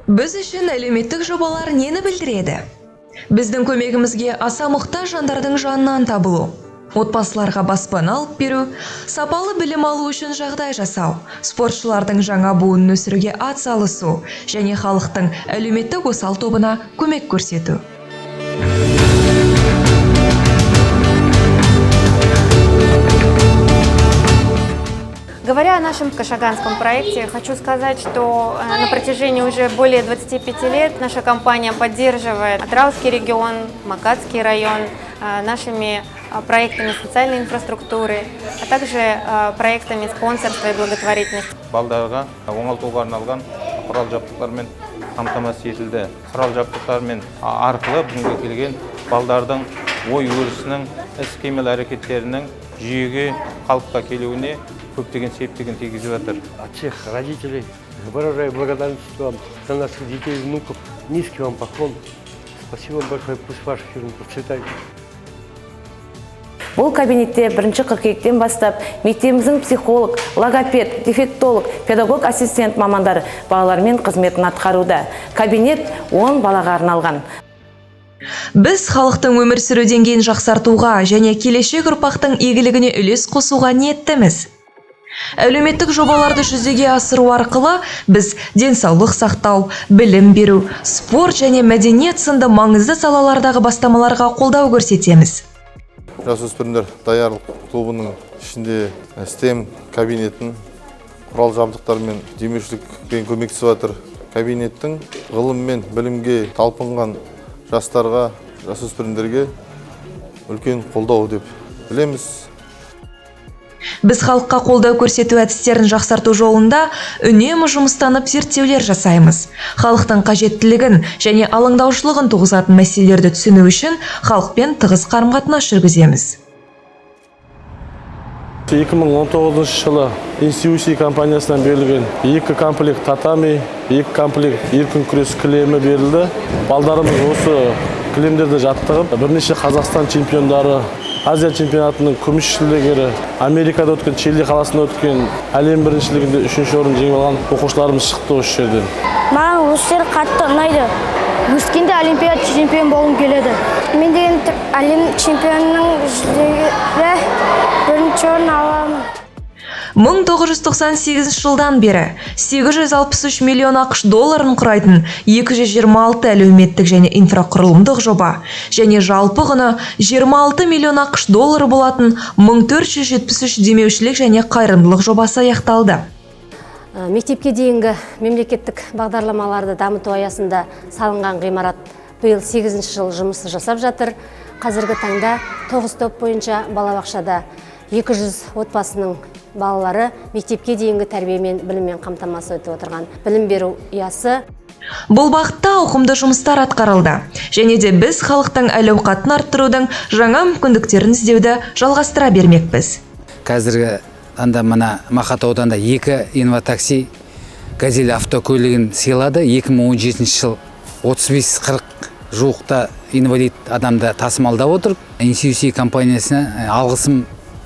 Біз үшін әлеуметтік жобалар нені білдіреді? Біздің көмегімізге аса мұқтаж жандардың жанынан табылу, отбасыларға баспана алып беру, сапалы білім алу үшін жағдай жасау, спортшылардың жаңа буынын өсіруге атсалысу және халықтың әлеуметтік осал тобына көмек көрсету. Говоря о нашем кашаганском проекте, хочу сказать, что на протяжении уже более 25 лет наша компания поддерживает Атырауский регион, Макатский район нашими проектами социальной инфраструктуры, а также проектами спонсорства и благотворительности. Балдарға оңалтуға арналған құрал жабдықтармен қамтамасыз етілді. Құрал жабдықтармен арқылы бүгінге келген балдардың ой өрісінің, іс-қимыл әрекеттерінің жүйеге, қалыпқа келуіне көптеген септігін тигізіп жатыр. От всех родителей выражаю благодарность вам за наших детей и внуков. Низкий вам поклон. Спасибо вам большое. Пусть ваша фирма процветает. Бұл кабинетте 1 қыркүйектен бастап мектебіміздің психолог, логопед, дефектолог, педагог ассистент мамандары балалармен қызметін атқаруда. Кабинет 10 балаға арналған. Біз халықтың өмір сүру деңгейін жақсартуға және келешек ұрпақтың игілігіне үлес қосуға ниеттіміз. Әлеуметтік жобаларды жүзеге асыру арқылы біз денсаулық сақтау, білім беру, спорт және мәдениет сынды маңызды салалардағы бастамаларға қолдау көрсетеміз. Жасөспірімдер даярлық клубының ішінде STEM кабинетін құрал жабдықтармен демеушілікпен көмектесіп жатыр. Кабинеттің ғылым мен білімге талпынған жастарға, жасөспірімдерге үлкен қолдау деп білеміз. Біз халыққа қолдау көрсету әдістерін жақсарту жолында үнемі жұмыстанып зерттеулер жасаймыз. Халықтың қажеттілігін және алаңдаушылығын туғызатын мәселелерді түсіну үшін халықпен тығыз қарым-қатынас жүргіземіз. 2019 жылы NCUC компаниясынан берілген 2 комплект татами, 2 комплект еркін күрес кілемі берілді. Балдарымыз осы кілемдерді жаттығып, бірнеше Қазақстан чемпиондары, Азия чемпионатының күміс жүлдегері, Америкада өткен Чили қаласында өткен әлем біріншілігінде 3-ші орын жеңіп алған оқушыларымыз шықты осы жерден. Маған осы жер қатты ұнайды. Өскенде олимпиада чемпион болғым келеді. Мен деген әлем чемпионының жүлдегері 1-ші орын аламын. 1998 жылдан бері 863 миллион ақш долларын құрайтын 226 әлеуметтік және инфрақұрылымдық жоба және жалпы құны 26 миллион ақш доллары болатын 1473 демеушілік және қайырымдылық жобасы аяқталды. Мектепке дейінгі мемлекеттік бағдарламаларды дамыту аясында салынған ғимарат биыл 8-ші жыл жұмысы жасап жатыр. Қазіргі таңда 9 топ бойынша балабақшада 200 отбасының балалары мектепке дейінгі тәрбиемен, біліммен қамтамасыз етіп отырған білім беру ұясы. Бұл бағытта ауқымды жұмыстар атқарылды. Және де біз халықтың әл-ауқатын арттырудың жаңа мүмкіндіктерін іздеуді жалғастыра бермекпіз. Қазіргі таңда мына Мақат ауданында 2 инватакси газель автокөлігін сыйлады. 2017 жыл 35-40 жуықта инвалид адамды тасымалдап отыр. NCUC компаниясына алғысым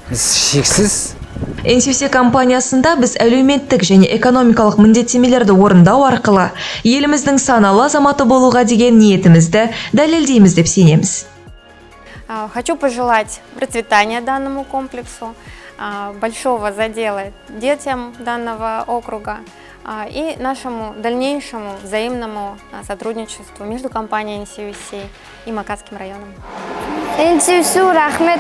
шексіз. NCUC компаниясында біз әлеуметтік және экономикалық міндеттемелерді орындау арқылы еліміздің саналы азаматы болуға деген ниетімізді дәлелдейміз деп сенеміз. Хочу пожелать процветания данному комплексу, большого задела детям данного округа и нашему дальнейшему взаимному сотрудничеству между компанией NCUC и Макатским районом. NCUC рахмет.